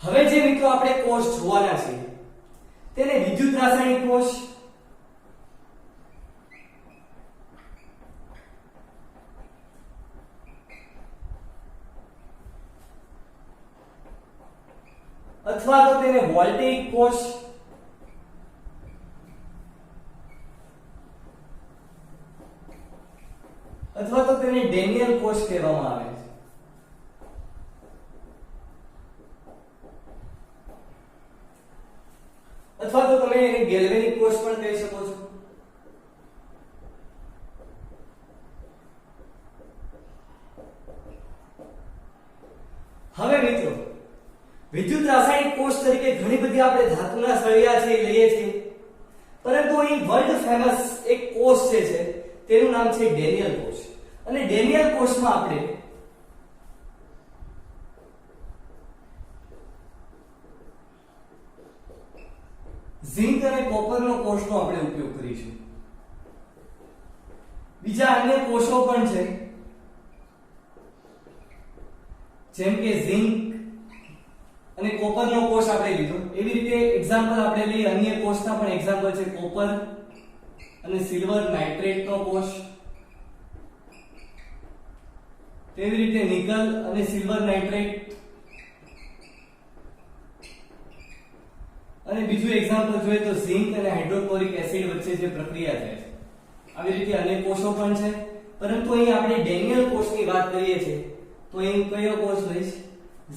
હવે જે મિત્રો આપણે કોષ જોવાના છે તેને વિદ્યુત રાસાયણિક કોષ, અથવા તો તેને વોલ્ટેઇક કોષ, અથવા તો તેને ડેનિયલ કોષ કહેવામાં આવે છે। અથવા તો તમે એને ગેલ્વેનિક કોષ પણ કહી શકો છો। હવે મિત્રો વિદ્યુત રાસાયણિક કોષ તરીકે ઘણી બધી આપણે ધાતુના સળિયા છે લઈએ છીએ, પરંતુ અહીં વર્લ્ડ ફેમસ એક કોષ છે તેનું નામ છે ડેનિયલ કોષ। અને ડેનિયલ કોષમાં આપણે ઝિંક અને કોપરનો કોષનો આપણે ઉપયોગ કરીશું। બીજા અન્ય કોષો પણ છે, જેમ કે ઝિંક અને કોપરનો કોષ આપણે લીધો, એવી રીતે એક્ઝામ્પલ આપણે લઈએ અન્ય કોષના પણ એક્ઝામ્પલ છે કોપર અને સિલ્વર નાઇટ્રેટનો કોષ, તેવી રીતે નિકલ અને સિલ્વર નાઇટ્રેટ, અને બીજું એક્ઝામ્પલ જોઈએ તો ઝિંક અને હાઇડ્રોક્લોરિક એસિડ વચ્ચે જે પ્રક્રિયા થાય છે, આવી રીતે અનેક કોષો પણ છે। પરંતુ અહીં આપણે ડેનિયલ કોષની વાત કરીએ છીએ તો અહીં કયો કોષ લઈશ?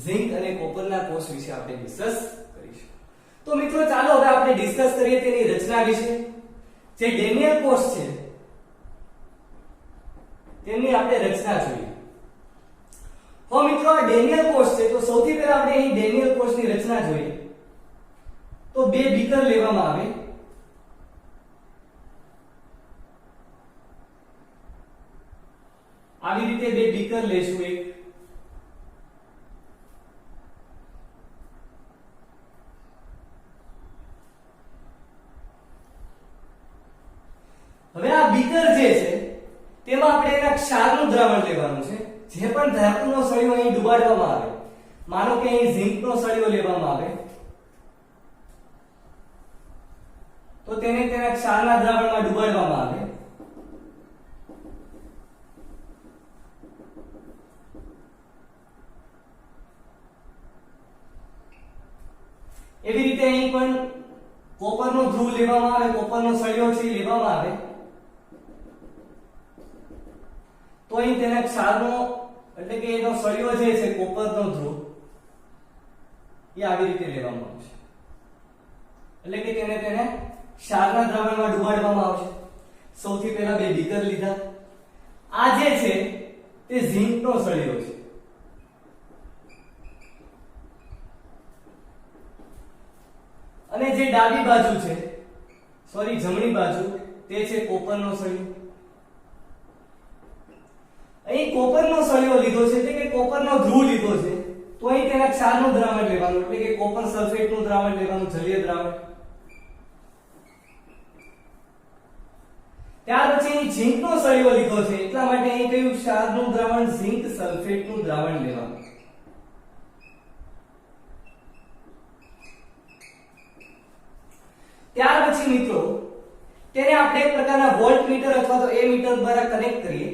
ઝિંક અને કોપરના કોષ વિશે આપણે ડિસ્કસ કરીશું। તો મિત્રો ચાલો હવે આપણે ડિસ્કસ કરીએ તેની રચના વિશે। જે ડેનિયલ કોષ છે તેની આપણે રચના જોઈએ। તો મિત્રો આ ડેનિયલ કોષ છે, તો સૌથી પહેલા આપણે અહીં ડેનિયલ કોષની રચના જોઈએ તો બે બીકર લેવામાં આવે, આવી રીતે બે બીકર લેશું એક, હવે આ બીકર જે છે તેમાં આપણે એના ક્ષારનું દ્રાવણ લેવાનું છે। જે પણ ધાતુનો સળિયો અહીં ડુબાડવામાં આવે, માનો કે અહીં ઝિંકનો સળિયો લેવામાં આવે તો તેને તેના ક્ષારના દ્રાવણમાં ડુબાડવામાં આવે, એવી રીતે અહીં પણ કોપરનો ધ્રુવ લેવામાં આવે, કોપરનો સળિયો છે લેવામાં આવે તો અહીં તેના ક્ષારનો એટલે કે એનો સળિયો જે છે કોપરનો ધ્રુવ એ આવી રીતે લેવામાં આવશે, એટલે કે તેને ક્ષારના દ્રાવણમાં ડુબાડવામાં આવશે। સૌથી પહેલા બે બીકર લીધા, આ જે છે તે ઝિંકનો સળિયો છે, અને જે ડાબી બાજુ છે જમણી બાજુ તે છે કોપરનો સળિયો। અહીં કોપરનો સળિયો લીધો છે એટલે કે કોપરનો ધ્રુવ લીધો છે તો અહીં તેના ક્ષારનું દ્રાવણ લેવાનું એટલે કે કોપર સલ્ફેટનું દ્રાવણ લેવાનું, જલીય દ્રાવણ। ત્યાર પછી અહીં ઝિંકનો સળિયો લીધો છે એટલા માટે અહીં કયું ક્ષારનું દ્રાવણ? ઝિંક સલ્ફેટનું દ્રાવણ લેવાનું। ત્યાર પછી મિત્રો તેને આપણે એક પ્રકારના વોલ્ટમીટર અથવા તો એમીટર દ્વારા કનેક્ટ કરીએ,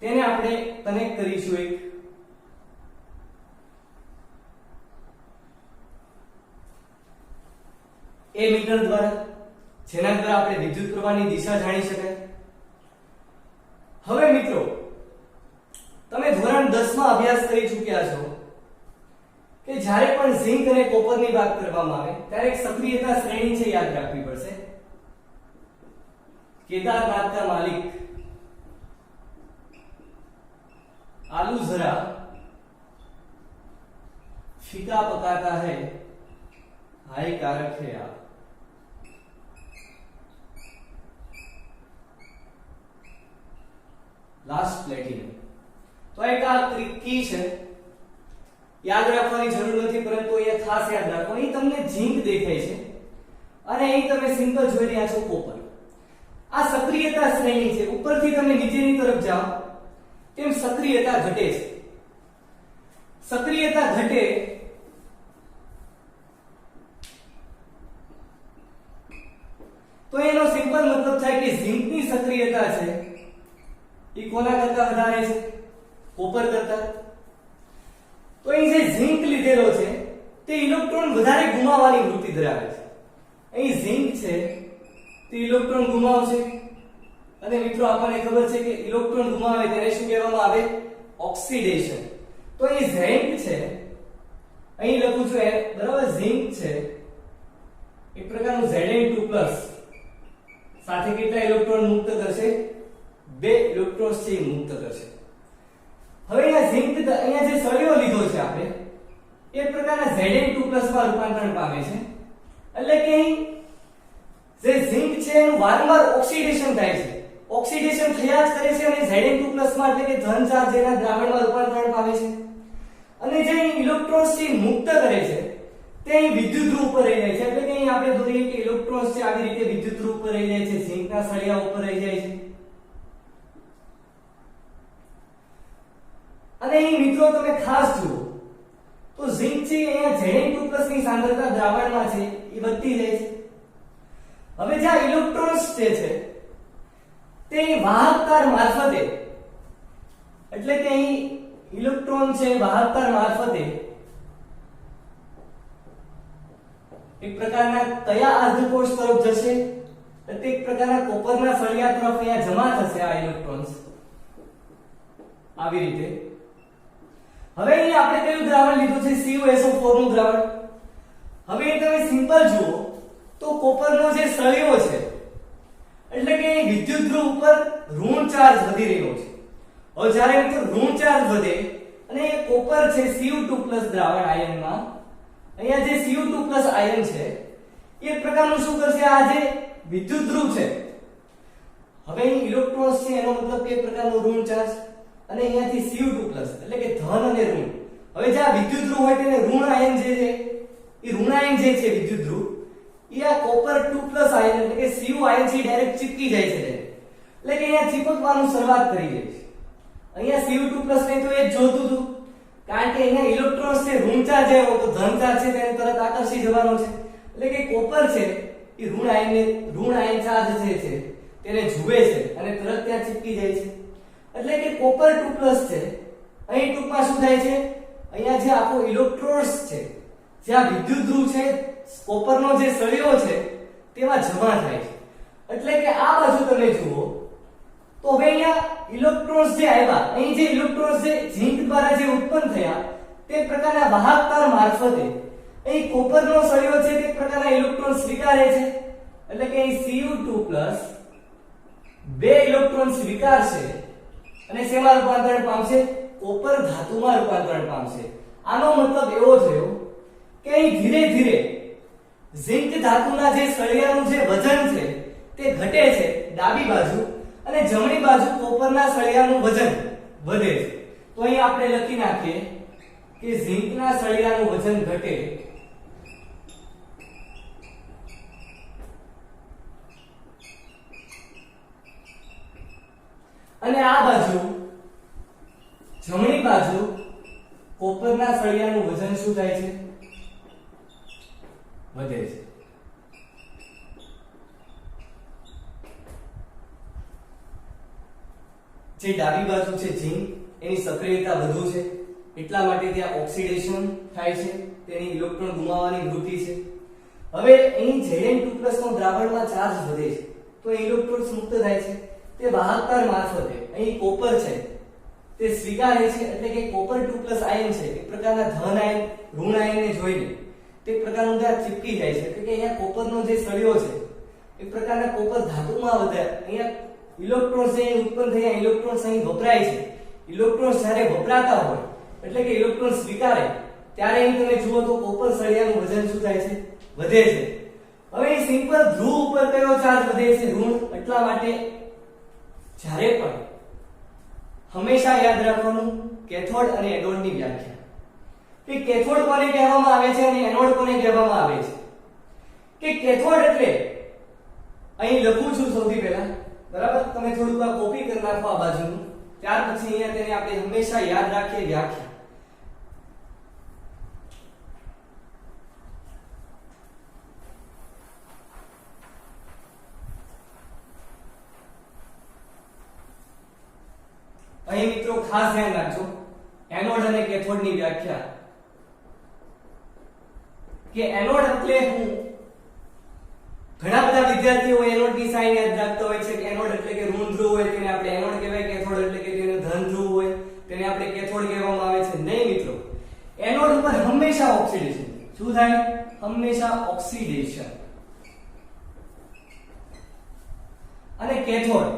તેને આપણે કનેક્ટ કરીશું એક એમીટર દ્વારા, જેના દ્વારા આપણે વિદ્યુત પ્રવાહની દિશા જાણી શકાય। હવે મિત્રો તમે ધોરણ 10 માં અભ્યાસ કરી ચૂક્યા છો કે જ્યારે પણ ઝિંક અને કોપરની વાત કરવામાં આવે ત્યારે એક સક્રિયતા શ્રેણી છે, યાદ રાખવી પડશે। કેદારનાથ કા માલિક आलू जरा फीका पकाता है, हानिकारक है आप। लास्ट प्लेटिनम तो एक આ કી છે, યાદ રાખવાની જરૂર નથી, પરંતુ અહીંયા ખાસ યાદ રાખો અહીં તમને ઝિંક દેખાય છે અને અહીં તમે સિમ્પલ જોઈ રહ્યા છો કોપર। આ સક્રિયતા શ્રેણી છે. ઉપરથી તમે નીચેની તરફ જાઓ તેમ સક્રિયતા ઘટે છે. સક્રિયતા ઘટે તો એનો સિમ્પલ મતલબ થાય કે ઝિંકની સક્રિયતા છે એ કોના કરતા વધારે છે? કોપર કરતા. તો અહીં જે ઝિંક લીધેલો છે તે ઇલેક્ટ્રોન વધારે ગુમાવવાની વૃત્તિ ધરાવે છે. અહીં ઝિંક છે તે ઇલેક્ટ્રોન ગુમાવશે અને મિત્રો આપણને ખબર છે કે ઇલેક્ટ્રોન ગુમાવે તેને શું કહેવામાં આવે? ઓક્સિડેશન. તો અહીં ઝિંક છે, અહીં લખું છું બરાબર, ઝિંક છે એક પ્રકારનું Zn2+ સાથે કેટલા ઇલેક્ટ્રોન મુક્ત કરશે? 2 ઇલેક્ટ્રોન્સ છે એ મુક્ત કરશે. હવે અહીંયા ઝિંક અહીંયા જે સળિયો લીધો છે આપણે એ પ્રકારના Zn2+ માં રૂપાંતરણ પામે છે. એટલે કે અહીં જે ઝિંક છે એનું વારંવાર ઓક્સિડેશન થાય છે. ઓક્સિડેશન થયા જ કરે છે અને Zn2+ માં એટલે કે ધન ચાર્જ એના દ્રાવણમાં રૂપાંતરણ પામે છે. અને જે ઇલેક્ટ્રોન્સ છે મુક્ત કરે છે તે અહીં વિદ્યુત ધ્રુવ ઉપર રહી જાય છે. એટલે કે અહીં આપણે દોરીએ કે ઇલેક્ટ્રોન્સ છે આવી રીતે વિદ્યુત ધ્રુવ ઉપર રહી જાય છે, ઝિંકના સળિયા ઉપર રહી જાય છે. અને અહીં મિત્રો તમે ખાસ જુઓ તો ઝિંક છે અહીંયા Zn2+ ની સાંદ્રતા દ્રાવણમાં છે એ વધતી જાય છે. હવે જે ઇલેક્ટ્રોન્સ છે તે વાહકતાર મારફતે, એટલે કે અહીં ઇલેક્ટ્રોન છે વાહકતાર મારફતે એક પ્રકારના કયા અર્ધકોષ તરફ જશે? તો એક પ્રકારના કોપરના સળિયા તરફ અહીંયા જમા થશે આ ઇલેક્ટ્રોન્સ આવી રીતે. હવે અહીં આપણે કયું દ્રાવણ લીધું છે? CuSO4 નું દ્રાવણ. હવે તમે સિમ્પલ જુઓ તો કોપરનો જે સળિયો છે એટલે કે વિદ્યુત ધ્રુવ ઉપર ઋણ ચાર્જ વધી રહ્યો છે. હવે જ્યારે મિત્રો ઋણ ચાર્જ વધે અને એ કોપર છે Cu2+ દ્રાવણ આયનમાં, અહીંયા જે Cu2+ આયન છે એ પ્રકારનું શું કરશે? આ જે વિદ્યુત ધ્રુવ છે, હવે અહીં ઇલેક્ટ્રોન્સ છે એનો મતલબ કે પ્રકારનો ઋણ ચાર્જ અને અહીંયાથી Cu2+ એટલે કે ધન અને ઋણ. હવે જે આ વિદ્યુત ધ્રુવ હોય તેને ઋણ આયન જે છે એ ઋણ આયન જે છે વિદ્યુત ધ્રુવ એ આ કોપર 2+ આયન એટલે કે Cu આયન થી ડાયરેક્ટ ચીપકી જાય છે. એટલે કે અહીંયા ચીપકવાનું શરૂઆત કરી દે છે. અહીંયા Cu2+ ને તો એ જ જોતું હતું કારણ કે અહીંયા ઇલેક્ટ્રોન્સ છે ઋણ ચાર્જ આવ્યો તો ધન ચાર્જ છે તેને તરત આકર્ષી જવાનો છે. એટલે કે કોપર છે એ ઋણ આયન ચાર્જ છે તેને જુએ છે અને તરત ત્યાં ચીપકી જાય છે. એટલે કે કોપર 2+ છે અહીં ટૂંકમાં શું થાય છે? અહીંયા જે આખો ઇલેક્ટ્રોન્સ છે જે આ વિદ્યુત ધ્રુવ છે કોપરનો જે સળિયો છે તેમાં જમા થાય છે. એટલે કે આ બાજુ તમે જુઓ તો હવે અહીંયા ઇલેક્ટ્રોન્સ જે આવ્યા, અહીં જે ઇલેક્ટ્રોન્સ જે ઝિંક દ્વારા જે ઉત્પન્ન થયા તે પ્રકારના વાહકતાર મારફતે અહીં કોપરનો સળિયો છે તે પ્રકારના ઇલેક્ટ્રોન સ્વીકારે છે. એટલે કે અહીં Cu2+ 2 ઇલેક્ટ્રોન સ્વીકારશે અને શેમાં રૂપાંતરણ પામશે? કોપર ધાતુમાં રૂપાંતરણ પામશે. આનો મતલબ એવો થયો કે અહીં ધીરે ધીરે ઝિંક ધાતુના જે સળિયાનું જે વજન છે તે ઘટે છે ડાબી બાજુ અને જમણી બાજુ કોપરના સળિયાનું વજન વધે છે. તો અહીં આપણે લખી નાખીએ કે ઝિંકના સળિયાનું વજન ઘટે અને આ બાજુ જમણી બાજુ કોપરના સળિયાનું વજન શું થાય છે? વધે છે. જે ડાબી બાજુ છે ઝિંક એની સક્રિયતા વધુ છે એટલા માટે ત્યાં ઓક્સિડેશન થાય છે, તેની ઇલેક્ટ્રોન ગુમાવવાની વૃત્તિ છે. હવે અહીં Zn2+ નો દ્રાવણમાં ચાર્જ વધે છે તો ઇલેક્ટ્રોન્સ મુક્ત થાય છે. તે વાહકતાર મારફતે અહીં કોપર છે તે સ્વીકારે છે. એટલે કે કોપર 2+ આયન છે એક પ્રકારના ધન આયન ઋણ આયનને જોઈને તે પ્રકારનું ત્યાં ચીપકી જાય છે. એટલે કે અહીંયા કોપરનો જે સળિયો છે એક પ્રકારના કોપર ધાતુમાં વધે. અહીંયા ઇલેક્ટ્રોન્સ જે ઉત્પન્ન થયા ઇલેક્ટ્રોન્સ અહીં વપરાય છે. ઇલેક્ટ્રોન્સ જ્યારે વપરાતા હોય એટલે કે ઇલેક્ટ્રોન સ્વીકારે ત્યારે અહીં તમે જુઓ તો કોપર સળિયાનું વજન શું થાય છે? વધે છે. હવે સિમ્પલ ધ્રુવ ઉપર કયો ચાર્જ વધે છે? ઋણ. એટલા માટે જ્યારે પણ હંમેશા યાદ રાખવાનું કેથોડ અને એનોડની વ્યાખ્યા કે કેથોડ કોને કહેવામાં આવે છે અને એનોડ કોને કહેવામાં આવે છે. કે કેથોડ એટલે અહીં લખું છું સૌથી પહેલા, બરાબર? તમે થોડુંક આ કોપી કરી નાખો આ બાજુનું, ત્યાર પછી અહીંયા તેને આપણે હંમેશા યાદ રાખીએ વ્યાખ્યા. અહીં મિત્રો ખાસ ધ્યાન રાખજો એનોડ અને કેથોડ ની વ્યાખ્યા, કે એનોડ એટલે હું ઘણા બધા વિદ્યાર્થીઓ એનોડ ની સાઇન યાદ રાખતા હોય છે કે એનોડ એટલે કે ઋણ ધ્રુવ હોય તેને આપણે એનોડ કહેવાય, કેથોડ એટલે કે તેને ધન ધ્રુવ હોય તેને આપણે કેથોડ કહેવામાં આવે છે. નહીં મિત્રો, એનોડ ઉપર હંમેશા ઓક્સિડેશન. શું થાય? હંમેશા ઓક્સિડેશન. અને કેથોડ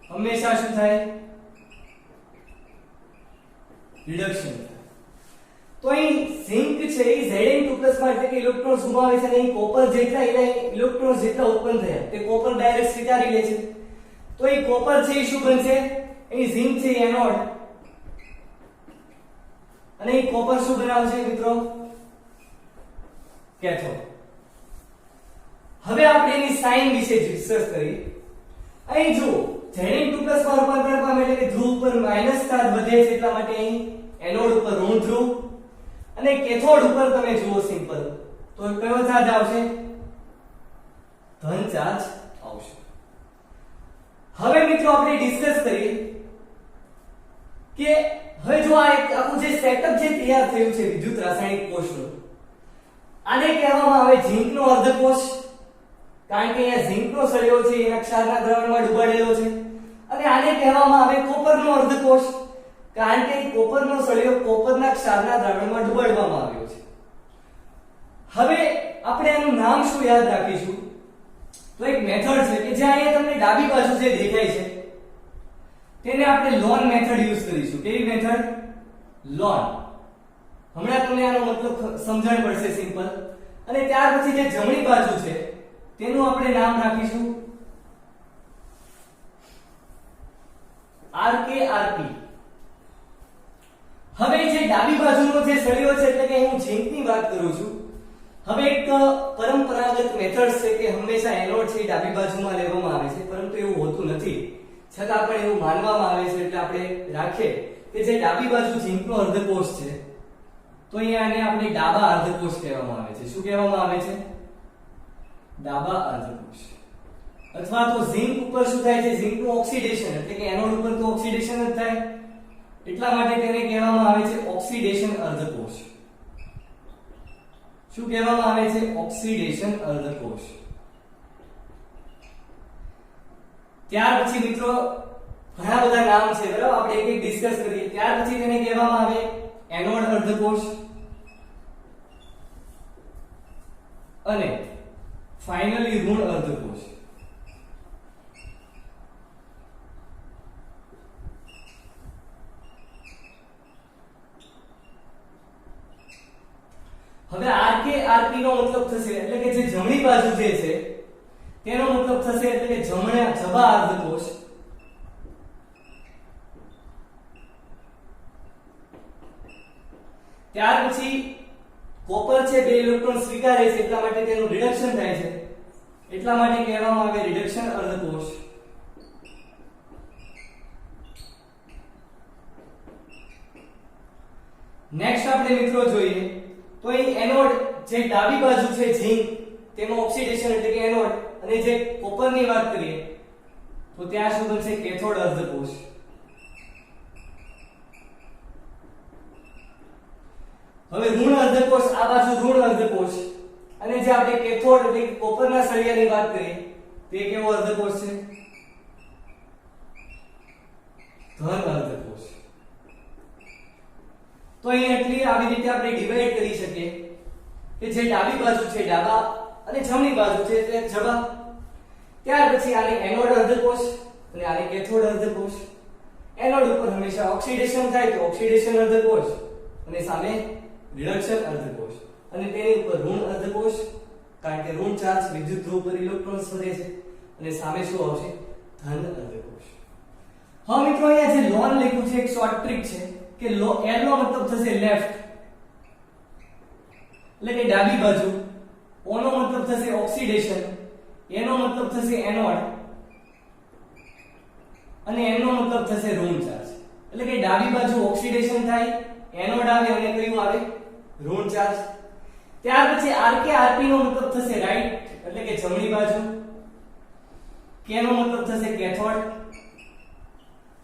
હંમેશા શું થાય? રિડક્શન. તો અહીં ઝિંક છે એ Zn2+ માં એટલે કે ઇલેક્ટ્રોન ગુમાવે છે અને અહીં કોપર જેટલા એના ઇલેક્ટ્રોન જેટલા ઉત્પન્ન થયા તે કોપર ડાયરેક્ટ સ્વીકારી લે છે. તો અહીં કોપર છે એ શું બનશે? અહીં ઝિંક છે એનોડ અને અહીં કોપર શું બનાવશે મિત્રો? કેથોડ. હવે આપણે એની સાઇન વિશે ડિસ્કસ કરીએ. અહીં જુઓ Zn2+ માં રૂપાંતર પામે એટલે કે ધ્રુવ ઉપર માઈનસ ચાર્જ વધે છે, એટલા માટે અહીં એનોડ ઉપર ઋણ ધ્રુવ અને કેથોડ ઉપર તમે જુઓ સિમ્પલ તો કયો ચાર્જ આવશે? ધન ચાર્જ આવશે. હવે મિત્રો આપણે ડિસ્કસ કરીએ કે હવે જો આ એક આખું જે સેટઅપ જે તૈયાર થયું છે વિદ્યુત રાસાયણિક કોષનું, આને કહેવામાં આવે ઝિંકનો અર્ધકોષ. કારણ કે અહીંયા ઝિંકનો સળિયો છે એના ક્ષારના દ્રાવણમાં ડુબાડેલો છે. અને આને કહેવામાં આવે કોપરનો અર્ધકોષ, કારણ કે કોપરનો સળિયો કોપરના ક્ષારના દ્રાવણમાં ડુબાડવામાં આવ્યો છે. હવે આપણે આનું નામ શું યાદ રાખીશું? તો એક મેથડ છે કે જે અહીંયા તમને ડાબી બાજુ જે દેખાય છે તેને આપણે લોન મેથડ યુઝ કરીશું. કેવી મેથડ? લોન. હમણાં તમને આનો મતલબ સમજણ પડશે સિમ્પલ. અને ત્યાર પછી જે જમણી બાજુ છે તેનું આપણે નામ રાખીશું RkRp. હવે જે ડાબી બાજુનો જે સળિયો છે એટલે કે હું ઝિંકની વાત કરું છું. હવે એક પરંપરાગત મેથડ છે કે હંમેશા એનોડ છે ડાબી બાજુમાં લેવામાં આવે છે, પરંતુ એવું હોતું નથી. છતાં પણ એવું માનવામાં આવે છે એટલે આપણે રાખીએ કે જે ડાબી બાજુ ઝિંકનો અર્ધકોષ છે તો અહીંયા આને આપણે ડાબા અર્ધકોષ કહેવામાં આવે છે. શું કહેવામાં આવે છે? ડાબા અર્ધકોષ. અથવા તો ઝિંક ઉપર શું થાય છે? ઝિંકનું ઓક્સિડેશન એટલે કે એનોડ ઉપર તો ઓક્સિડેશન જ થાય, એટલા માટે તેને કહેવામાં આવે છે ઓક્સિડેશન અર્ધકોષ. શું કહેવામાં આવે છે? ઓક્સિડેશન અર્ધકોષ. ત્યાર પછી મિત્રો ઘણા બધા નામ છે, બરાબર? આપણે એક એક ડિસ્કસ કરીએ. ત્યાર પછી તેને કહેવામાં આવે એનોડ અર્ધકોષ અને ફાઇનલી ઋણ અર્ધકોષ. હવે RkRp નો મતલબ થશે એટલે કે જે જમણી બાજુ જે છે તેનો મતલબ થશે એટલે કે જબા અર્ધકોષ. ત્યાર પછી કોપર છે બે ઇલેક્ટ્રોન સ્વીકારે છે એટલા માટે તેનું રિડક્શન થાય છે, એટલા માટે કહેવામાં આવે રિડક્શન અર્ધકોષ. નેક્સ્ટ આપણે મિત્રો જોઈએ તો અહીં એનોડ જે ડાબી બાજુ છે ઝિંક તેમાં ઓક્સિડેશન એટલે કે એનોડ, અને જે કોપરની વાત કરીએ તો ત્યાં શું બનશે? કેથોડ અર્ધકોષ. હવે ઋણ અર્ધકોષ આ બાજુ ઋણ અર્ધકોષ, અને જે આપણે કેથોડ એટલે કે કોપરના સળિયાની વાત કરીએ તે કેવો અર્ધકોષ છે? ધન અર્ધકોષ. તો અહીં એટલી આવી રીતે આપણે ડિવાઈડ કરી શકીએ કે જે ડાબી બાજુ છે ડાબા અને જમણી બાજુ છે તે જબા. ત્યાર પછી આને એનોડ અર્ધકોષ અને આને કેથોડ અર્ધકોષ. એનોડ ઉપર હંમેશા ઓક્સિડેશન થાય તો ઓક્સિડેશન અર્ધકોષ અને સામે રિડક્શન અર્ધકોષ, અને તેની ઉપર ઋણ અર્ધકોષ કારણ કે ઋણ ચાર્જ વિદ્યુત ધ્રુવ પર ઇલેક્ટ્રોન્સ ફરે છે, અને સામે શું આવશે? ધન અર્ધકોષ. હવે મિત્રો અહીંયા જે લોન લખ્યું છે એક શોર્ટ ટ્રિક છે કે L નો મતલબ થશે લેફ્ટ એટલે કે ડાબી બાજુ, O નો મતલબ થશે ઓક્સિડેશન, A નો મતલબ થશે એનોડ અને N નો મતલબ થશે ઋણ ચાર્જ. એટલે કે ડાબી બાજુ ઓક્સિડેશન થાય, એનોડ આવે અને કયું આવે? ઋણ ચાર્જ. ત્યાર પછી Rk Rp નો મતલબ થશે રાઈટ એટલે કે જમણી બાજુ, K નો મતલબ થશે કેથોડ,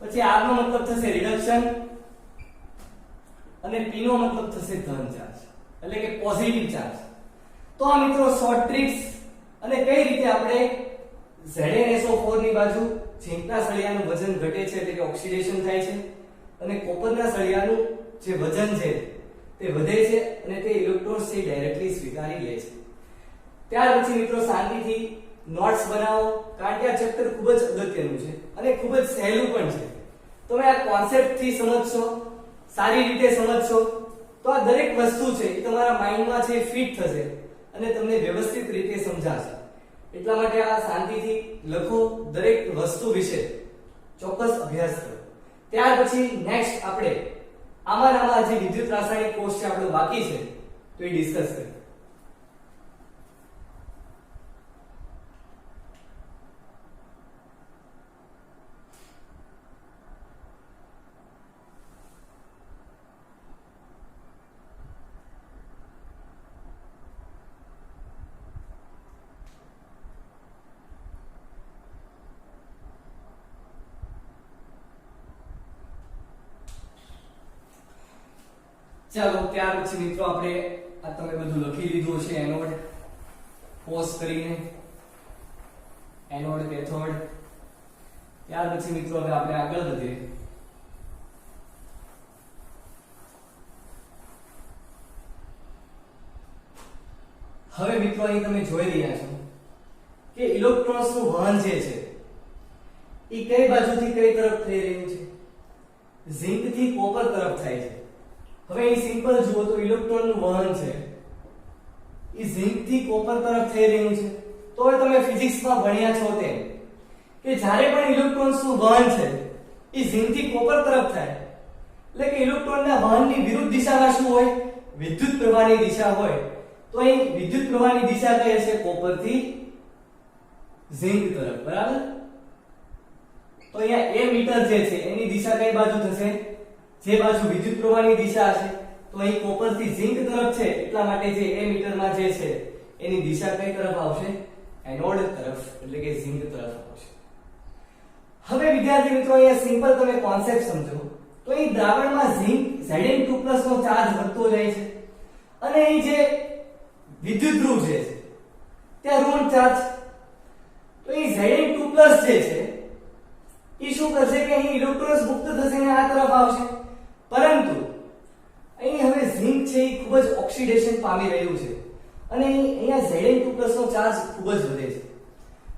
પછી R નો મતલબ થશે રિડક્શન અને P નો મતલબ થશે ધન ચાર્જ એટલે કે પોઝિટિવ ચાર્જ. તો આ મિત્રો શોર્ટ ટ્રિક્સ અને કઈ રીતે આપણે ZnSO4 ની બાજુ ઝીંકના સળિયાનું વજન ઘટે છે એટલે કે ઓક્સિડેશન થાય છે અને કોપરના સળિયાનું જે વજન છે તે વધે છે અને તે ઇલેક્ટ્રોન્સ છે ડાયરેક્ટલી સ્વીકારી લે છે. ત્યાર પછી મિત્રો શાંતિથી નોટ્સ બનાવો કારણ કે આ ચેપ્ટર ખૂબ જ અગત્યનું છે અને ખૂબ જ સહેલું પણ છે. તમે આ કોન્સેપ્ટ થી સમજશો, સારી રીતે સમજશો તો આ દરેક વસ્તુ છે એ તમારા માઇન્ડમાં છે ફિટ થશે અને તમને વ્યવસ્થિત રીતે સમજાશે. એટલા માટે આ શાંતિથી લખો, દરેક વસ્તુ વિશે ચોક્કસ અભ્યાસ કરો. ત્યાર પછી નેક્સ્ટ આપણે આમાં જે વિદ્યુત રાસાયણિક કોર્સ છે આપણો બાકી છે તો એ ડિસ્કસ કરીએ. ચાલો ત્યાર પછી મિત્રો આપણે આ તમે બધું લખી લીધું છે એનોડ પોઝ કરીને, એનોડ કેથોડ. ત્યાર પછી મિત્રો હવે આપણે આગળ વધીએ. હવે મિત્રો અહીં તમે જોઈ રહ્યા છો કે ઇલેક્ટ્રોન્સ નું વહન જે છે એ કઈ બાજુથી કઈ તરફ થઈ રહ્યું છે? ઝિંક થી કોપર તરફ થાય છે. હવે અહીં સિમ્પલ જુઓ તો ઇલેક્ટ્રોન નું વહન છે એ ઝિંક થી કોપર તરફ થઈ રહ્યું છે. તો હવે તમે ફિઝિક્સમાં ભણ્યા છો તેમ કે જ્યારે પણ ઇલેક્ટ્રોન્સ નું વહન છે એ ઝિંક થી કોપર તરફ થાય એટલે કે ઇલેક્ટ્રોનના વહનની વિરુદ્ધ દિશામાં શું હોય? વિદ્યુત પ્રવાહની દિશા હોય. તો અહીં વિદ્યુત પ્રવાહની દિશા કઈ હશે? કોપર થી ઝિંક તરફ, બરાબર? તો અહીંયા A મીટર જે છે એની દિશા કઈ બાજુ થશે? જે બાજુ વિદ્યુત પ્રવાહની દિશા હશે. તો અહીં કોપર થી ઝિંક તરફ છે એટલા માટે જે A મીટરમાં જે છે એની દિશા કઈ તરફ આવશે? એનોડ તરફ એટલે કે ઝિંક તરફ આવશે. હવે વિદ્યાર્થી મિત્રો અહીંયા સિમ્પલ તમે કોન્સેપ્ટ સમજો તો અહીં દ્રાવણમાં ઝિંક Zn2+ નો ચાર્જ વધતો જાય છે અને અહીં જે વિદ્યુત ધ્રુવ છે ત્યાં ઋણ ચાર્જ. તો અહીં Zn2+ જે છે એ શું કરશે કે અહીં ઇલેક્ટ્રોન્સ મુક્ત થશે અને આ તરફ આવશે. પરંતુ અહીં હવે ઝિંક છે એ ખૂબ જ ઓક્સિડેશન પામી રહ્યું છે અને અહીંયા Zn2+ નો ચાર્જ ખૂબ જ વધે છે.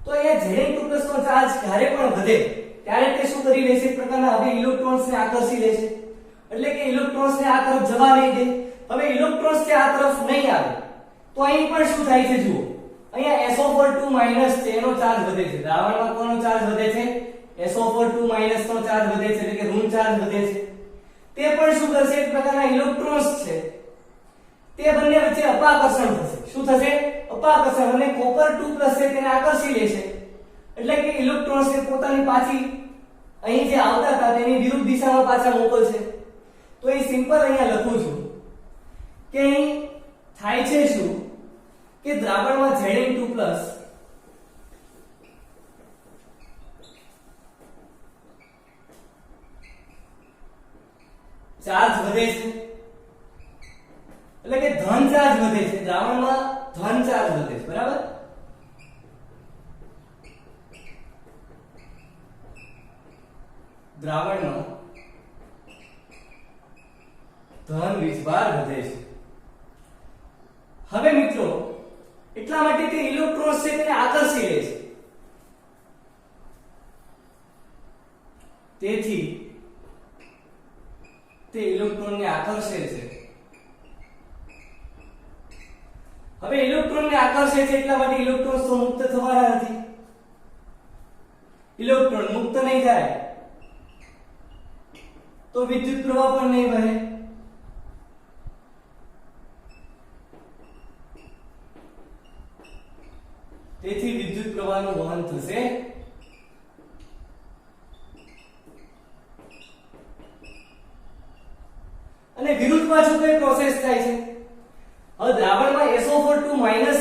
તો અહીંયા Zn2+ નો ચાર્જ જ્યારે પણ વધે ત્યારે તે શું કરી લેશે? એક પ્રકારના હવે ઇલેક્ટ્રોન્સને આકર્ષી લેશે એટલે કે ઇલેક્ટ્રોન્સને આ તરફ જવા નહીં દે. હવે ઇલેક્ટ્રોન્સ છે આ તરફ નહીં આવે તો અહીં પણ શું થાય છે? જુઓ અહીંયા SO4 છે એનો ચાર્જ વધે છે. દ્રાવણમાં કોનો ચાર્જ વધે છે? SO4 નો ચાર્જ વધે છે એટલે કે ઋણ ચાર્જ વધે છે. તે પણ શું કરશે? એક પ્રકારના ઇલેક્ટ્રોન્સ છે તે બંને વચ્ચે અપાકર્ષણ થશે. શું થશે? અપાકર્ષણ. અને કોપર 2+ છે તેને આકર્ષી લેશે એટલે કે ઇલેક્ટ્રોન્સ ને પોતાની પાછી અહીં જે આવતા હતા તેની વિરુદ્ધ દિશામાં પાછા મોકલશે. તો એ સિમ્પલ અહીંયા લખું છું કે અહીં થાય છે શું કે દ્રાવણમાં Zn2+ ચાર્જ વધે છે એટલે કે ધન ચાર્જ વધે છે. દ્રાવણમાં ધન ચાર્જ વધે છે, બરાબર? દ્રાવણનો ધન વીજભાર વધે છે. હવે મિત્રો એટલા માટે તે ઇલેક્ટ્રોન્સ છે તેને આકર્ષી લે છે. તેથી તે ઇલેક્ટ્રોનને આકર્ષે છે. હવે ઇલેક્ટ્રોનને આકર્ષે છે એટલા માટે ઇલેક્ટ્રોન્સ તો મુક્ત થવાના નથી. ઇલેક્ટ્રોન મુક્ત નહીં થાય તો વિદ્યુત પ્રવાહ પણ નહીં વહે. તેથી વિદ્યુત પ્રવાહનું વહન થશે અને વિરુદ્ધમાં જો કોઈ પ્રોસેસ થાય છે, હવે દ્રાવણમાં SO4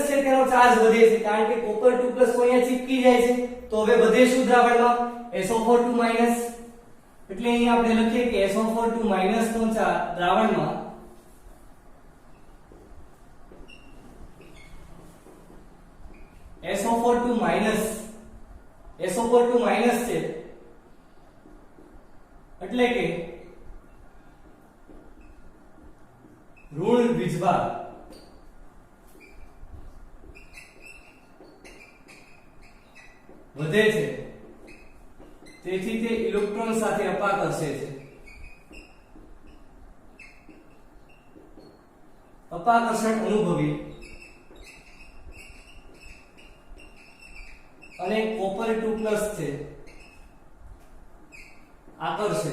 છે તેનો ચાર્જ વધે છે કારણ કે કોપર 2+ તો અહીંયા ચીપકી જાય છે, તો હવે વધે શું દ્રાવણમાં SO4 એટલે અહીંયા આપણે લખીએ કે SO4 નો ચાર્જ દ્રાવણમાં SO4 છે એટલે કે ઋણ વીજભાર વધે છે, તેથી તે ઇલેક્ટ્રોન સાથે અપાકર્ષે છે, અપાકર્ષણ અનુભવી અને કોપર 2+ છે આકર્ષે.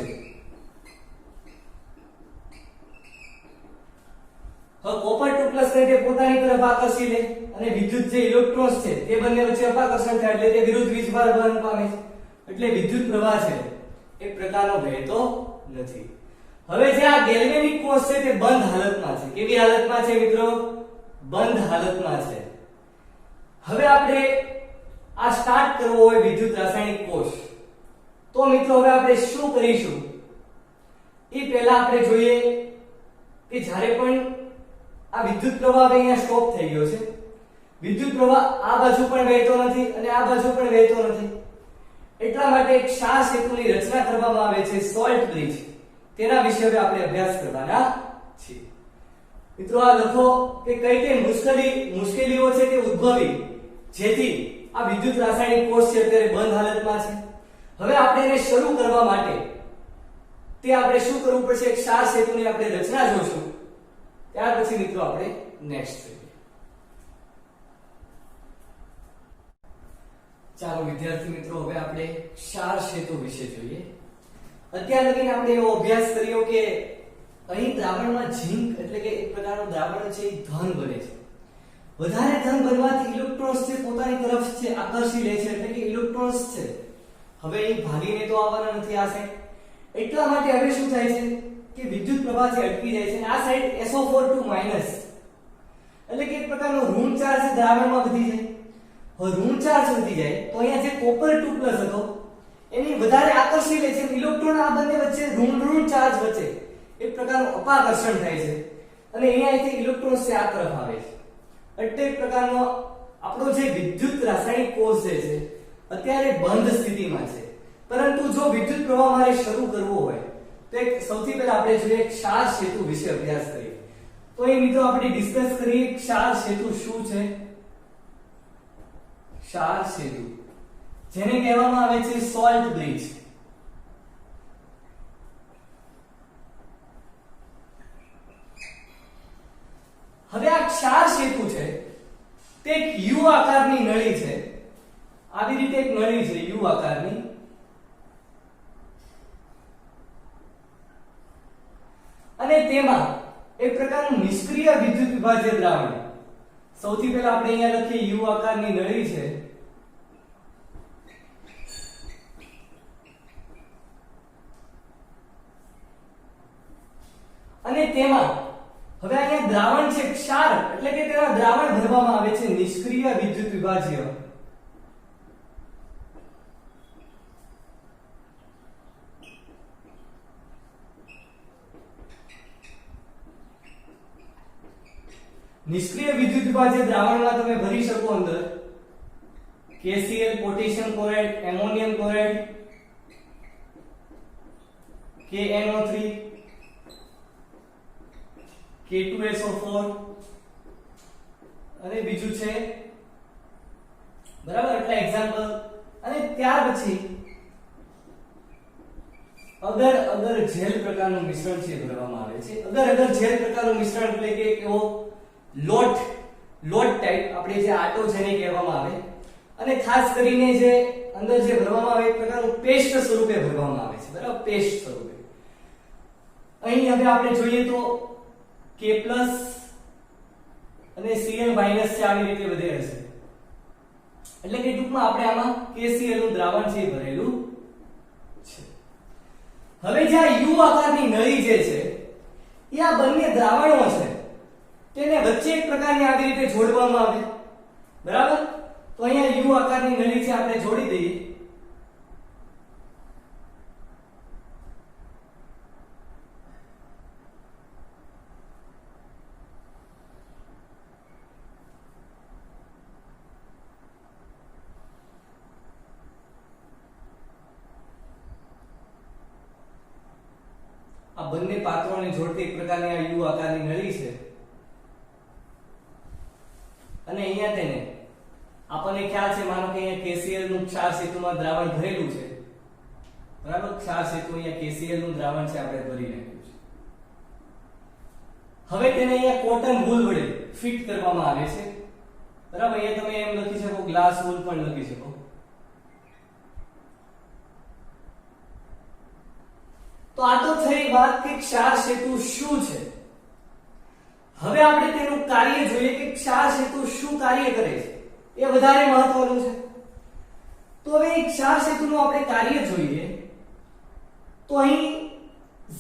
હવે કોપર 2+ છે તે પોતાની તરફ આકર્ષી લે અને વિદ્યુત જે ઇલેક્ટ્રોન્સ છે તે બંને વચ્ચે અપાકર્ષણ થાય એટલે તે વિરુદ્ધ વીજભાર વહન પામે છે, એટલે વિદ્યુત પ્રવાહ છે એક પ્રકારનો વહેતો નથી. હવે જે આ ગેલ્વેનિક કોષ છે તે બંધ હાલતમાં છે. કેવી હાલતમાં છે મિત્રો? બંધ હાલતમાં છે. હવે આપણે આ સ્ટાર્ટ કરવો હોય વિદ્યુત રાસાયણિક કોષ, તો મિત્રો હવે આપણે શું કરીશું એ પહેલા આપણે જોઈએ કે જ્યારે પણ આ વિદ્યુત પ્રવાહ અહીંયા સ્ટોપ થઈ ગયો છે, વિદ્યુત પ્રવાહ આ બાજુ પણ વહેતો નથી અને આ બાજુ પણ વહેતો નથી, એટલા માટે એક ક્ષાર સેતુની રચના કરવામાં આવે છે સોલ્ટ બ્રિજ. તેના વિશે હવે આપણે અભ્યાસ કરવાના છીએ. મિત્રો આ લખો કે કઈ કઈ મુશ્કેલીઓ છે તે ઉદ્ભવી જેથી આ વિદ્યુત રાસાયણિક કોષ છે અત્યારે બંધ હાલતમાં છે. હવે આપણે એને શરૂ કરવા માટે તે આપણે શું કરવું પડશે? એક ક્ષાર સેતુની આપણે રચના જોશું. ત્યાર પછી મિત્રો આપણે નેક્સ્ટ જોઈએ. ચાલો વિદ્યાર્થી મિત્રો હવે આપણે ક્ષાર સેતુ વિશે જોઈએ. અત્યાર લગીને આપણે એવો અભ્યાસ કર્યો કે અહીં દ્રાવણમાં ઝિંક એટલે કે એક પ્રકારનું દ્રાવણ છે એ ધન બને છે. વધારે ધન બનવાથી ઇલેક્ટ્રોન્સ છે પોતાની તરફ છે આકર્ષી લે છે, એટલે કે ઇલેક્ટ્રોન્સ છે હવે એ ભાગીને તો આવવાના નથી આ સાઈડ, એટલા માટે હવે શું થાય છે કે વિદ્યુત પ્રવાહ છે અટકી જાય છે અને આ સાઈડ SO4 એટલે કે એક પ્રકારનો ઋણ ચાર્જ દ્રાવણમાં વધી જાય. હવે ઋણ ચાર્જ વધી જાય તો અહીંયા જે કોપર 2+ હતો એની વધારે આકર્ષી લે છે, ઇલેક્ટ્રોન આ બંને વચ્ચે ઋણ ચાર્જ વચ્ચે એક પ્રકારનું અપાકર્ષણ થાય છે અને અહીંયાથી ઇલેક્ટ્રોન છે આ તરફ આવે છે. એટલે એક પ્રકારનો આપણો જે વિદ્યુત રાસાયણિક કોષ છે અત્યારે બંધ સ્થિતિમાં છે, પરંતુ જો વિદ્યુત પ્રવાહ મારે શરૂ કરવો હોય તો એક સૌથી પહેલા આપણે જોઈએ ક્ષાર સેતુ વિશે અભ્યાસ કરીએ. તો એ મિત્રો આપણે ડિસ્કસ કરીએ ક્ષાર સેતુ શું છે. ક્ષાર સેતુ જેને કહેવામાં આવે છે સોલ્ટ બ્રિજ. હવે આ ક્ષાર સેતુ છે તે એક યુ આકારની નળી છે. આવી રીતે એક નળી છે યુ આકારની, અને તેમાં એક પ્રકારનું નિષ્ક્રિય વિદ્યુત વિભાજ્ય દ્રાવણ. સૌથી પહેલા આપણે અહીંયા લખીએ યુ આકારની નળી છે અને તેમાં હવે અહીંયા દ્રાવણ છે ક્ષાર એટલે કે તેમાં દ્રાવણ ભરવામાં આવે છે નિષ્ક્રિય વિદ્યુત વિભાજ્ય. નિષ્ક્રિય વિદ્યુત વિભાજ્ય દ્રાવણમાં તમે ભરી શકો અંદર KCl potassium chloride, ammonium chloride, KNO3, K2SO4 અને બીજું છે બરાબર, એટલે એક્ઝામ્પલ. અને ત્યાર પછી અગર જેલ પ્રકારનું મિશ્રણ છે ભરવામાં આવે છે. અગર જેલ પ્રકારનું મિશ્રણ એટલે કે એવો લોટ ટાઈપ આપણે જે આટો જેને કહેવામાં આવે, અને ખાસ કરીને જે અંદર જે ભરવામાં આવે એક પ્રકારનું પેસ્ટ સ્વરૂપે ભરવામાં આવે છે બરાબર, પેસ્ટ સ્વરૂપે. અહીં હવે આપણે જોઈએ તો K+ અને Cl- છે આવી રીતે વધે હશે. એટલે કે ટૂંકમાં આપણે આમાં KCl નું દ્રાવણ છે એ ભરેલું છે. હવે જે આ U આકારની નળી જે છે એ આ બંને દ્રાવણો છે તેને વચ્ચે એક પ્રકારની આવી રીતે જોડવામાં આવે, બરાબર? તો અહીંયા U આકારની નળી છે આપણે જોડી દઈએ. આ બંને પાત્રોને જોડતી એક પ્રકારની આ U આકારની નળી છે અને અહીંયા તેને આપણને ખ્યાલ છે, માનો કે અહીંયા KCl નું ક્ષાર સેતુમાં દ્રાવણ ભરેલું છે, બરાબર? ક્ષાર સેતુ અહીંયા KCl નું દ્રાવણ છે આપણે ભરી નાખ્યું છે. હવે તેને અહીંયા કોટન વૂલ વડે ફિટ કરવામાં આવે છે, બરાબર? અહીંયા તમે એમ લખી શકો, ગ્લાસ વૂલ પણ લખી શકો. તો આ તો થઈ વાત કે ક્ષાર સેતુ શું છે. હવે આપણે તેનું કાર્ય જોઈએ કે ક્ષાર સેતુ શું કાર્ય કરે છે, એ વધારે મહત્વનું છે. તો હવે ક્ષાર સેતુનું આપણે કાર્ય જોઈએ. તો અહીં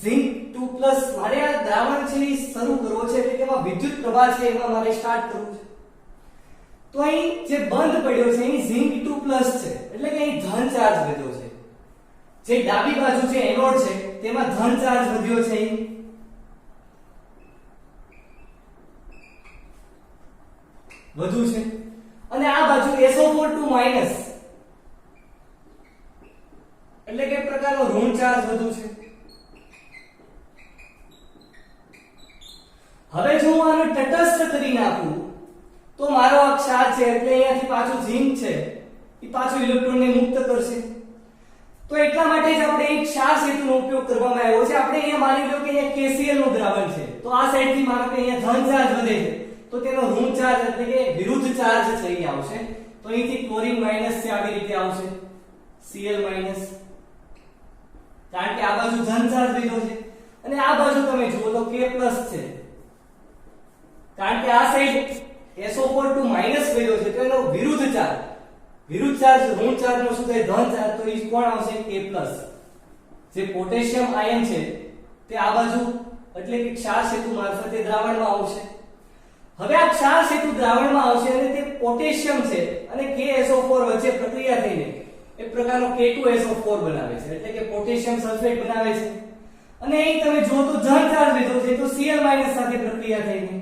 ઝિંક 2+ મારે આ દ્રાવણ છે એ શરૂ કરવો છે, એટલે કે એમાં વિદ્યુત પ્રવાહ છે એમાં મારે સ્ટાર્ટ કરવું છે. તો અહીં જે બંધ પડ્યો છે અહીં ઝિંક 2+ છે, એટલે કે અહીં ધન ચાર્જ વધ્યો છે. જે ડાબી બાજુ છે એનોડ છે તેમાં ધન ચાર્જ વધ્યો છે અહીં, વધુ છે. અને આ બાજુ SO4 એટલે કે એક પ્રકારનો ઋણ ચાર્જ વધુ છે. હવે જો હું આને તટસ્થ કરી નાખું તો મારો આ ક્ષાર છે એટલે અહીંયાથી પાછું ઝિંક છે એ પાછું ઇલેક્ટ્રોનને મુક્ત કરશે. તો એટલા માટે જ આપણે એક ક્ષાર સેતુનો ઉપયોગ કરવામાં આવ્યો છે. આપણે અહીંયા માની લો કે અહીંયા KCl નું દ્રાવણ છે, તો આ સાઈડથી માનો કે અહીંયા ધન ચાર્જ વધે છે તો તેનો ઋણ ચાર્જ એટલે કે વિરુદ્ધ ચાર્જ છે અહીં આવશે. તો અહીંથી ક્લોરીન માઈનસ છે આવી રીતે આવશે, Cl માઈનસ, કારણ કે આ બાજુ ધન ચાર્જ લીધો છે. અને આ બાજુ તમે જુઓ તો K પ્લસ છે, કારણ કે આ સાઈડ SO4 માઈનસ કર્યો છે તો એનો વિરુદ્ધ ચાર્જ ઋણ ચાર્જ નો શું થાય, ધન ચાર્જ. તો એ કોણ આવશે, K પ્લસ. જે પોટેશિયમ આયન છે તે આ બાજુ એટલે કે ક્ષાર સેતુ મારફતે દ્રાવણમાં આવશે. હવે આ ક્ષાર સેતુ દ્રાવણમાં આવશે અને તે પોટેશિયમ છે અને KSO4 વચ્ચે પ્રક્રિયા થઈને એક પ્રકારનો K2SO4 બનાવે છે, એટલે કે પોટેશિયમ સલ્ફેટ બનાવે છે. અને અહીં તમે જો તો ધન ચાર્જ લીધો છે તો Cl- સાથે પ્રક્રિયા થઈને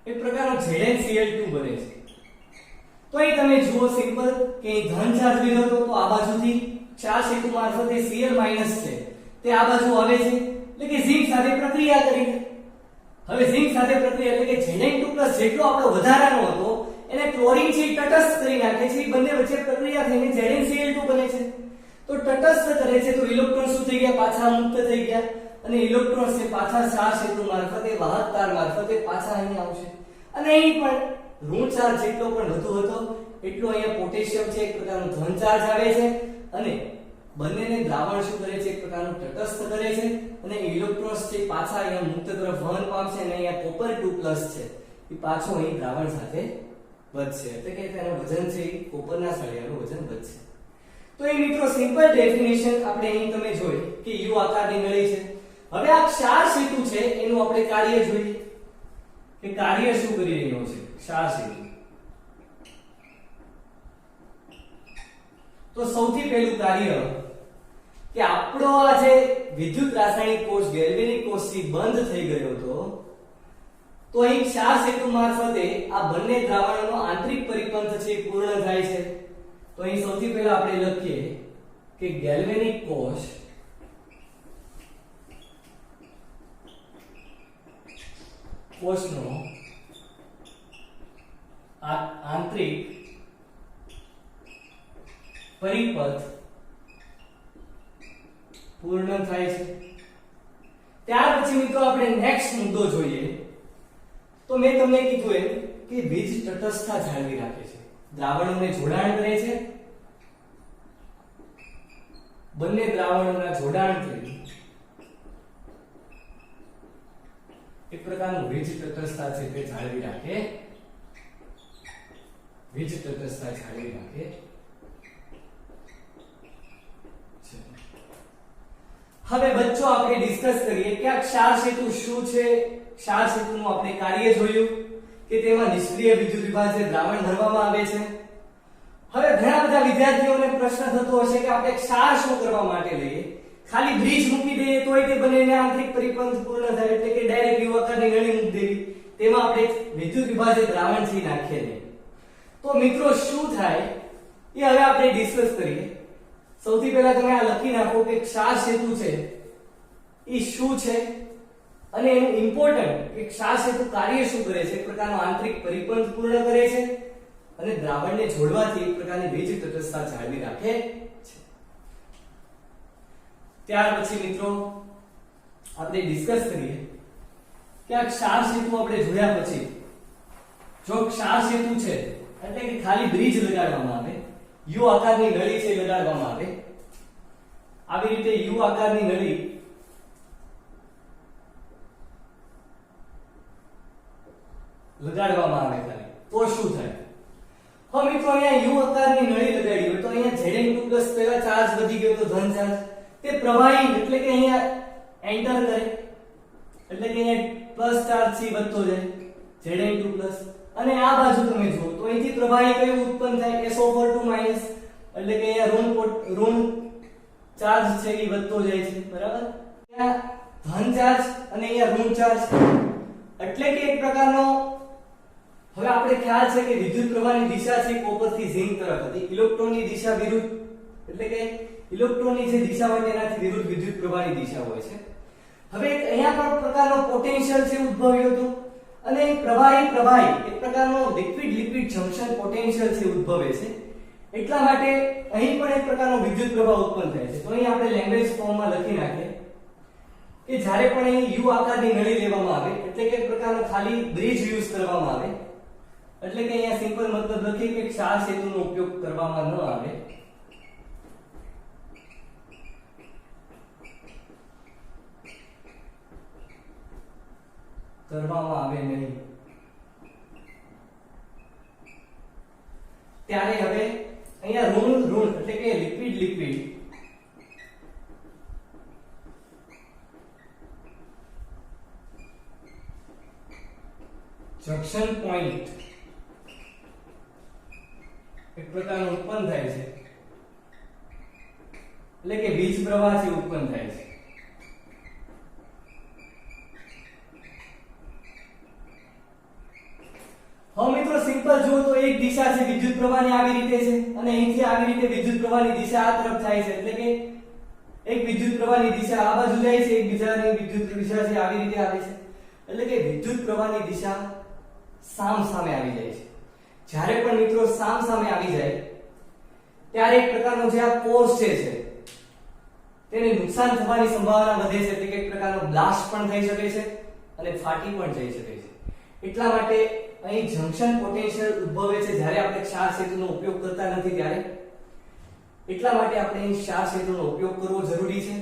એક પ્રકારનો ZnCl2 બને છે. તો અહીં તમે જુઓ સિમ્પલ કે ધન ચાર્જ લીધો તો આ બાજુથી ક્ષાર સેતુ મારફતે Cl- છે તે આ બાજુ આવે છે, એટલે કે ઝિંક સાથે પ્રક્રિયા કરી. હવે ઝિંક સાથે પ્રક્રિયા એટલે કે Zn2+ જેટલો આપણો વધારાનો હતો એને ક્લોરીન છે તટસ્થ કરી નાખે છે, બંને વચ્ચે પ્રક્રિયા થઈને ZnCl2 બને છે. તો તટસ્થ કરે છે તો ઇલેક્ટ્રોન શું થઈ ગયા, પાછા મુક્ત થઈ ગયા અને ઇલેક્ટ્રોન છે પાછા ક્ષાર સેતુ મારફતે વાહક તાર મારફતે પાછા અહીં આવશે. અને અહીં પણ ઋણ ચાર્જ જેટલો પણ વધુ હતો એટલો અહીંયા પોટેશિયમ છે એક પ્રકારનો ધન ચાર્જ આવે છે અને બંનેને દ્રાવણ શું કરે છે, એક પ્રકારનું તટસ્થ કરે છે અને ઇલેક્ટ્રોન્સ છે પાછા અહીંયા મુક્ત તરફ વહન પામશે અને અહીંયા કોપર 2+ છે એ પાછો અહીં દ્રાવણ સાથે વધશે, એટલે કે તેનું વજન છે એ કોપરના સળિયાનું વજન વધશે. તો એ મિત્રો સિમ્પલ ડેફિનેશન આપણે અહીં તમે જોઈ કે U આકારની નળી છે. હવે આ ક્ષાર સેતુ છે એનું આપણે કાર્ય જોઈએ કે કાર્ય શું કરી રહ્યો છે ક્ષાર સેતુ. તો સૌથી પહેલું કાર્ય કે આપણો આ જે વિદ્યુત રાસાયણિક કોષ ગેલ્વેનિક કોષથી બંધ થઈ ગયો હતો તો અહીં ક્ષાર સેતુ મારફતે આ બંને દ્રાવણોનો આંતરિક પરિપંથ છે પૂર્ણ થાય છે. તો અહીં સૌથી પહેલા આપણે લખીએ કે ગેલ્વેનિક કોષ કોષનો આંતરિક પરિપથ પૂર્ણ થાય છે. ત્યાર પછી મિત્રો આપણે નેક્સ્ટ મુદ્દો જોઈએ. તો મેં તમને કીધું એમ કે વીજ તટસ્થતા જાળવી રાખે છે, દ્રાવણોને જોડાણ કરે છે, બંને દ્રાવણોના જોડાણથી એક પ્રકારનું વીજ તટસ્થતા છે તે જાળવી રાખે વીજ તટસ્થતા જાળવી રાખે છે। હવે બચ્ચો આપણે ડિસ્કસ કરીએ કે આ ક્ષાર સેતુ શું છે। ક્ષાર સેતુનું આપણે કાર્ય જોયું કે તેમાં નિષ્ક્રિય વિદ્યુત વિભાજ્ય દ્રાવણ ભરવામાં આવે છે। હવે ઘણા બધા વિદ્યાર્થીઓને પ્રશ્ન થતો હશે કે આપણે ક્ષાર શું કરવા માટે લઈએ, ખાલી બ્રિજ મૂકી દઈએ તોય તે બનેને આંતરિક પરિપંથ પૂર્ણ થાય, એટલે કે ડાયરેક્ટ યુ આકારની નળી મૂકી દેવી, તેમાં આપણે વિદ્યુત વિભાજ્ય દ્રાવણ થી નાખીએ નહીં। તો મિત્રો શું થાય એ હવે આપણે ડિસ્કસ કરીએ। સૌથી પહેલા તમે આ લખી નાખો કે ક્ષાર સેતુ છે એ શું છે અને એનું ઇમ્પોર્ટન્ટ કે ક્ષાર સેતુ કાર્ય શું કરે છે। એક પ્રકારનો આંતરિક પરિપંથ પૂર્ણ કરે છે અને દ્રાવણને જોડવાથી એક પ્રકારની વીજ તટસ્થતા જાળવી રાખે છે। ત્યાર પછી મિત્રો આપણે ડિસ્કસ કરીએ કે આ ક્ષાર સેતુ આપણે જોયા પછી જો ક્ષાર સેતુ છે એટલે કે ખાલી બ્રિજ લગાડવામાં આવે, યુ આકારની નળી છે લગાડવામાં આવે, આવી રીતે યુ આકારની નળી લગાડવામાં આવે ખાલી, તો શું થાય। હવે મિત્રો અહીંયા યુ આકારની નળી લગાડી હોય તો અહીંયા Zn2+ પહેલા ચાર્જ વધી ગયો તો ધન ચાર્જ, તે પ્રવાહી એટલે કે અહીંયા એન્ટર કરે એટલે કે અહીંયા પ્લસ ચાર્જ થી વધતો જાય Zn2+, અને આ બાજુ તમે જુઓ તો અહીંથી પ્રવાહી કયું ઉત્પન્ન થાય SO4 એટલે કે અહીંયા ઋણ ચાર્જ છે એ વધતો જાય છે, બરાબર। અહીંયા ધન ચાર્જ અને અહીંયા ઋણ ચાર્જ, એટલે કે એક પ્રકારનો હવે આપણે ખ્યાલ છે કે વિદ્યુત પ્રવાહની દિશા છે કોપર થી ઝિંક તરફ હતી, ઇલેક્ટ્રોનની દિશા વિરુદ્ધ, એટલે કે ઇલેક્ટ્રોનની જે દિશા હોય તેનાથી વિરુદ્ધ વિદ્યુત પ્રવાહની દિશા હોય છે। હવે અહીંયા પણ પ્રકારનો પોટેન્શિયલ છે ઉદ્ભવ્યો હતો અને પ્રવાહી એક પ્રકારનો લિક્વિડ જંકશન પોટેન્શિયલ છે ઉદ્ભવે છે, એટલા માટે અહીં પણ એક પ્રકારનો વિદ્યુત પ્રવાહ ઉત્પન્ન થાય છે। તો અહીં આપણે લેંગ્વેજ ફોર્મમાં લખી નાખીએ કે જ્યારે પણ અહીં યુ આકારની નળી લેવામાં આવે એટલે કે એક પ્રકારનો ખાલી બ્રિજ યુઝ કરવામાં આવે, એટલે કે અહીંયા સિમ્પલ મતલબ લખીએ કે ક્ષાર સેતુનો ઉપયોગ કરવામાં ન આવે, નહીં, ત્યારે હવે અહીંયા ઋણ એટલે કે લિક્વિડ જંક્શન પોઈન્ટ એક પ્રકારનો ઉત્પન્ન થાય છે, એટલે કે વીજ પ્રવાહથી ઉત્પન્ન થાય છે। હવે મિત્રો સિમ્પલ જુઓ તો એક દિશા છે વિદ્યુત પ્રવાહની આવી રીતે છે અને અહીંથી આવી રીતે વિદ્યુત પ્રવાહની દિશા આ તરફ થાય છે, એટલે કે એક વિદ્યુત પ્રવાહની દિશા આ બાજુ જાય છે, એક બીજાની વિદ્યુત દિશા છે આવી રીતે આવે છે, એટલે કે વિદ્યુત પ્રવાહની દિશા સામે આવી જાય છે। જ્યારે પણ મિત્રો સામે આવી જાય ત્યારે એક પ્રકારનો જે આ ફોર્સ છે તેને નુકસાન થવાની સંભાવના વધે છે, એટલે કે એક પ્રકારનો બ્લાસ્ટ પણ થઈ શકે છે અને ફાટી પણ જઈ શકે છે। એટલા માટે અહીં જંકશન પોટેન્શિયલ ઉદ્ભવે છે જ્યારે આપણે ક્ષાર સેતુનો ઉપયોગ કરતા નથી ત્યારે, એટલા માટે આપણે અહીં ક્ષાર સેતુનો ઉપયોગ કરવો જરૂરી છે।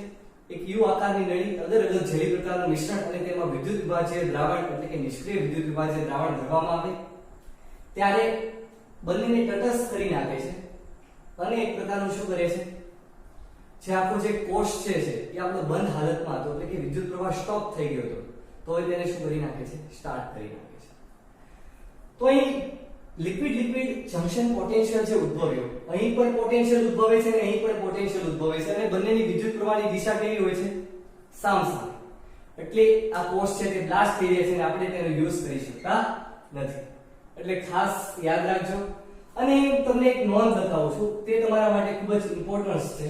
એક યુ આકારની નળી અલગ ઝેરી પ્રકારનું મિશ્રણ અને તેમાં વિદ્યુત વિભાજ્ય દ્રાવણ એટલે કે નિષ્ક્રિય વિદ્યુત વિભાજ્ય દ્રાવણ ભરવામાં આવે ત્યારે બંનેને તટસ્થ કરી નાખે છે અને એક પ્રકારનું શું કરે છે, જે આપણો જે કોષ છે એ આપણો બંધ હાલતમાં હતો, એટલે કે વિદ્યુત પ્રવાહ સ્ટોપ થઈ ગયો હતો, તો તેને શું કરી નાખે છે, સ્ટાર્ટ કરી નાખે છે। તો અહીં લિક્વિડ જંકશન પોટેન્શિયલ છે ઉદ્ભવ્યો, અહીં પણ પોટેન્શિયલ ઉદ્ભવે છે અને અહીં પણ પોટેન્શિયલ ઉદ્ભવે છે અને બંનેની વિદ્યુત પ્રવાહની દિશા કેવી હોય છે, સામે, એટલે આ કોષ છે તે બ્લાસ્ટ થઈ જાય છે અને આપણે તેનો યુઝ કરી શકતા નથી, એટલે ખાસ યાદ રાખજો। અને તમને એક નોંધ બતાવું છું, તે તમારા માટે ખૂબ જ ઇમ્પોર્ટન્સ છે।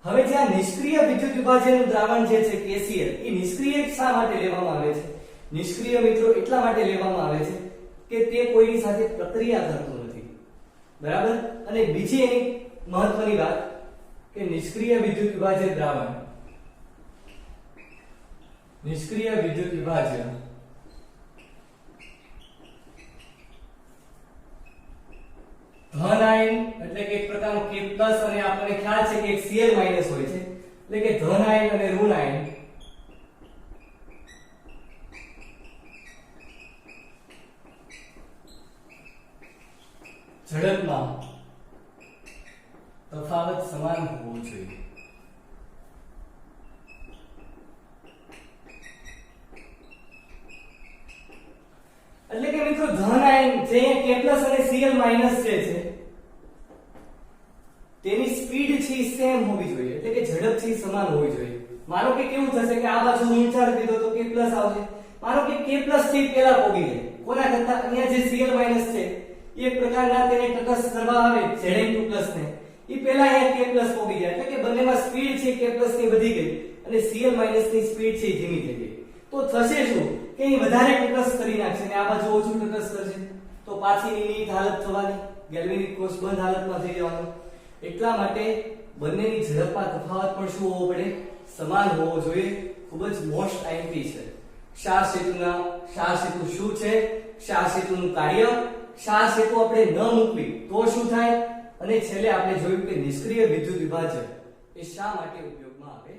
હવે જે આ નિષ્ક્રિય વિદ્યુત વિભાજ્યનું દ્રાવણ જે છે KCl, એ નિષ્ક્રિય શા માટે લેવામાં આવે છે? નિષ્ક્રિય મિત્રો એટલા માટે લેવામાં આવે છે કે તે કોઈની સાથે પ્રક્રિયા કરતું નથી, બરાબર। અને બીજી એની મહત્વની વાત કે નિષ્ક્રિય વિદ્યુત વિભાજ્ય દ્રાવણ, નિષ્ક્રિય વિદ્યુત વિભાજ્ય ધન આયન એટલે કે એક પ્રકારનો K+ અને આપણને ખ્યાલ છે કે એક Cl- હોય છે, એટલે કે ધન આયન અને ઋણ આયન ઝડપમાં તફાવત સમાન હોવો જોઈએ. એટલે કે મિત્રો ધન આયન જે K+ અને Cl- જે છે તેની સ્પીડ છે સેમ હોવી જોઈએ, એટલે કે ઝડપ છે સમાન હોવી જોઈએ. માનો કે કેવું થશે કે આ બાજુ હું ચાર્જ દીધો તો K+ આવશે. માનો કે K+ થી પહેલા પોગી જાય કોના કરતા, અહીંયા જે Cl- છે એક પ્રકારના તેને તટસ્થ કરવા આવે Zn2+ ને એ પહેલા અહીંયા K+ પોગી જાય, એટલે કે બંનેમાં સ્પીડ છે K+ ની વધી ગઈ અને Cl- ની સ્પીડ છે ધીમી થઈ ગઈ. તો થશે શું કે એ વધારે તટસ્થ કરી નાખશે અને આ બાજુ ઓછું તટસ્થ કરશે, તો પાછીની નિયત હાલત થવાની, ગેલ્વેનિક કોષ બંધ હાલતમાં થઈ જવાનો. એટલા માટે બંનેની ઝડપમાં તફાવત પણ શું હોવો પડે, સમાન હોવો જોઈએ. ખૂબ જ મોસ્ટ આઈએમપી છે. ક્ષાર સેતુ શું છે, ક્ષાર સેતુનું કાર્ય, ક્ષાર સેતુ આપણે ન મૂકવી તો શું થાય, અને છેલ્લે આપણે જોયું કે નિષ્ક્રિય વિદ્યુત વિભાજક એ શા માટે ઉપયોગમાં આવે